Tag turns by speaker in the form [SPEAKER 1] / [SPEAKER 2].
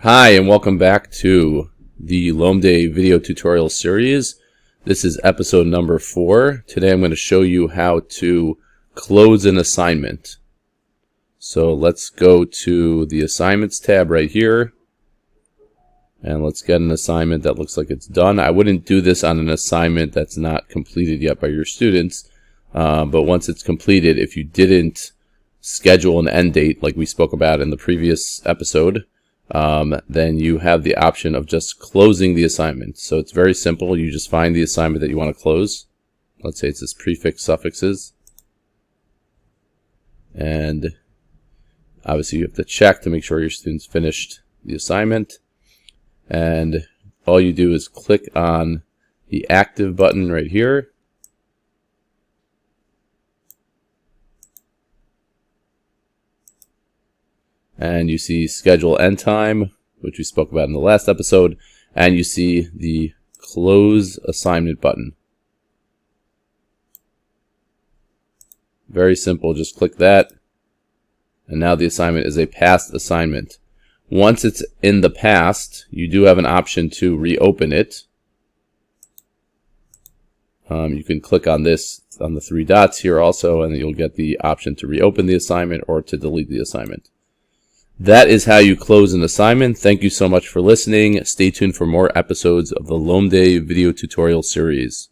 [SPEAKER 1] Hi, and welcome back to the Lomdei video tutorial series. This is episode number 4. Today I'm going to show you how to close an assignment. So let's go to the assignments tab right here. And let's get an assignment that looks like it's done. I wouldn't do this on an assignment that's not completed yet by your students. But once it's completed, if you didn't schedule an end date like we spoke about in the previous episode, then you have the option of just closing the assignment. So it's very simple. You just find the assignment that you want to close. Let's say it's this prefix suffixes. And obviously you have to check to make sure your students finished the assignment. And all you do is click on the active button right here. And you see schedule end time, which we spoke about in the last episode, and you see the close assignment button. Very simple, just click that, and now the assignment is a passed assignment. Once it's in the past, you do have an option to reopen it. You can click on this, on the 3 dots here also, and you'll get the option to reopen the assignment or to delete the assignment. That is how you close an assignment. Thank you so much for listening. Stay tuned for more episodes of the Lomdei video tutorial series.